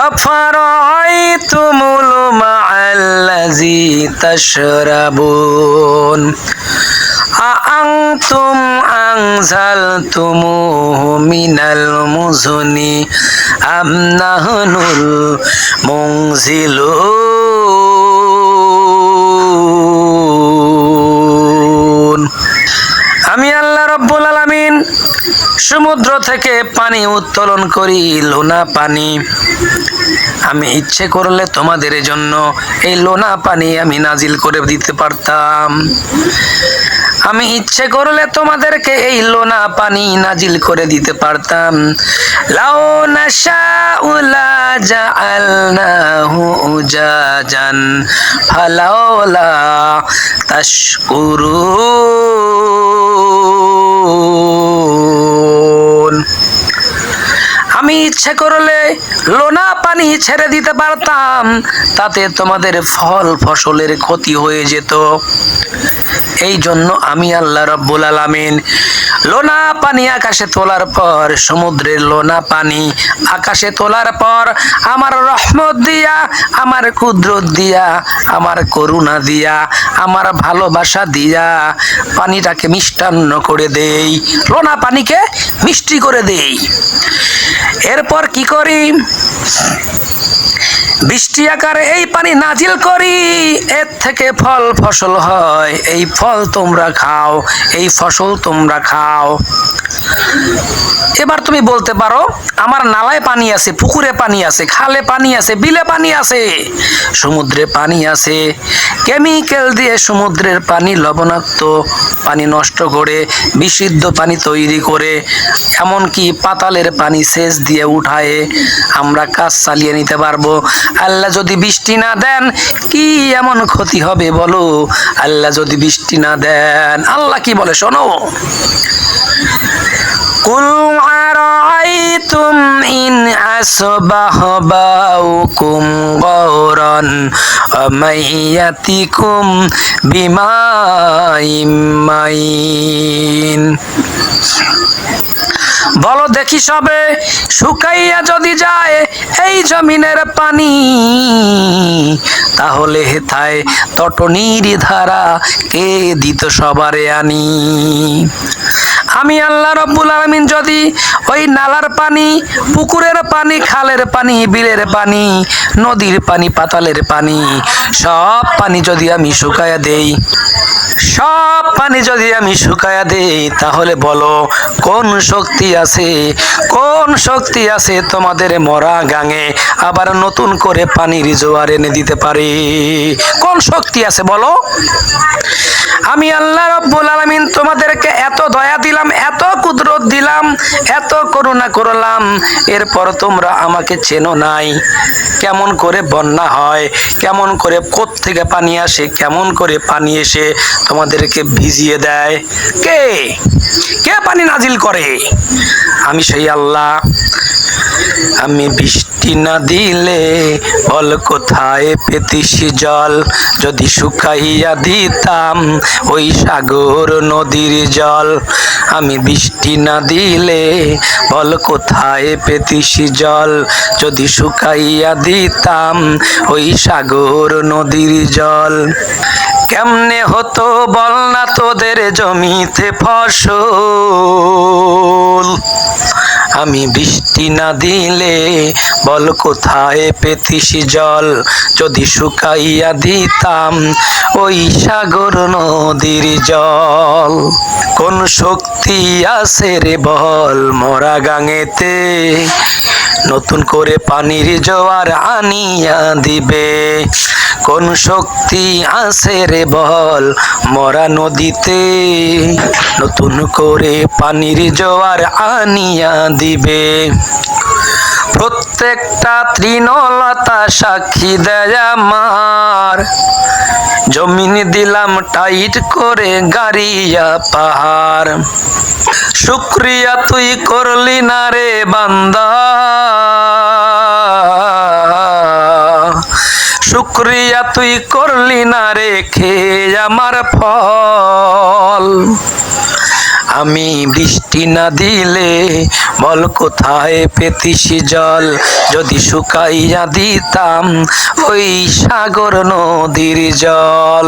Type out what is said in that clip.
আফারাআইতুমুল মা'আল্লাযী তাশরাবুন আআনতুম আনজালতুমুহু মিনাল মুজনি আম নাহনুল মুনজিলুন। আমি আল্লাহ রাব্বুল আলামিন সমুদ্র থেকে পানি উত্তোলন করি, লোনা পানি। আমি ইচ্ছে করলে তোমাদের জন্য এই লোনা পানি আমি নাজিল করে দিতে পারতাম। আমি ইচ্ছে করলে তোমাদেরকে এই লোনা পানি নাজিল করে দিতে পারতাম। লাউ নাশাউ লা জাআলনাহু উজাজান ফালাউলা তাশকুরুন। আমি ইচ্ছে করলে লোনা পানি ছেড়ে দিতে পারতাম, তাতে তোমাদের ফল ফসলের ক্ষতি হয়ে যেত। এই জন্য আমি আল্লাহ রাব্বুল আলামিন লোনা পানি আকাশে তোলার পর, সমুদ্রের লোনা পানি আকাশে তোলার পর আমার রহমত দিয়া, আমার কুদরত দিয়া, আমার করুণা দিয়া, আমার ভালোবাসা দিয়া পানিটাকে মিষ্টান্ন করে দেই, লোনা পানিকে মিষ্টি করে দেই। এরপর কি করি? বৃষ্টি আকারে এই পানি নাজিল করি, এর থেকে ফল ফসল হয়। এই ফল তোমরা খাও, এই ফসল তোমরা খাও। এবার তুমি বলতে পারো, আমার নালায় পানি আছে, পুকুরে পানি আছে, খালে পানি আছে, বিলে পানি আছে, সমুদ্রে পানি আছে। কেমিক্যাল দিয়ে সমুদ্রের পানি লবণাক্ত পানি নষ্ট করে বিশুদ্ধ পানি তৈরি করে, এমনকি পাতালের পানি সেচ দিয়ে উঠায় আমরা কাজ চালিয়ে নিতে পারবো। আল্লাহ যদি বৃষ্টি না দেন কি এমন ক্ষতি হবে বলো? আল্লাহ যদি বৃষ্টি না দেন, আল্লাহ কি বলে শোনো। কুল আরাআইতুম ইন আসবাহা বাউকুম গাওরান ওয়া মাইয়াতিকুম বিমাইম মাইন। বলো দেখি সবে, শুকাইয়া যদি যায় এই জমিনের পানি, তাহলে হেথায় তটনির ধারা কে দিত সবারে আনি? আমি আল্লাহ রাব্বুল আলামিন যদি ওই নালার পানি, পুকুরের পানি, খালের পানি, বিলের পানি, নদীর পানি, পাতালের পানি, সব পানি যদি আমি শুকায়া দেই, সব পানি যদি আমি শুকায়া দেই, তাহলে বলো কোন শক্তি আছে, কোন শক্তি আছে তোমাদের মরা গাঙে আবার নতুন করে পানির জোয়ার এনে দিতে পারে? কোন শক্তি আছে বলো? আমি আল্লাহ রাব্বুল আলামিন তোমাদেরকে এত দয়া দিলাম, এত কুদরত দিলাম, এত করুণা করলাম, এরপর তোমরা আমাকে চেনো নাই। কেমন করে বন্যা হয়, কেমন করে কোত্থেকে পানি আসে, কেমন করে পানি এসে তোমাদেরকে ভিজিয়ে দেয়, কে কে পানি নাজিল করে? আমি সেই আল্লাহ। আমি বৃষ্টি না দিলে বল কোথায় পেতিস জল, যদি শুকাইয়া দিতাম ওই সাগর নদীর জল। আমি বৃষ্টি না দিলে বল কোথায় পেতিস জল, যদি শুকাইয়া দিতাম ওই সাগর নদীর জল। কেমনে হতো বল না তোদের জমিতে ফসল, আমি বৃষ্টি না দিলে বল কোথায় পেতিস জল, যদি শুকাইয়া দিতাম ওই সাগর নদীর জল। কোন শক্তি আছে রে বল মরা গাঙেতে, নতুন করে পানির জোয়ার আনিয়া দিবে? কোন শক্তি আছে রে বল মরা নদীতে, নতুন করে পানির জোয়ার আনিয়া দিবে? প্রত্যেকটা তৃণলতা সাক্ষী দেয় আমার, জমিন দিলাম টাইট করে গাড়িয়া পাহাড়। শুকরিয়া তুই করলি না রে বান্দা, শুকরিয়া তুই করলি না রে খেয়ে আমার ফল। আমি বৃষ্টি না দিলে বল কোথায় পেতিস জল, যদি শুকাইয়া দিতাম ওই সাগর নদীর জল।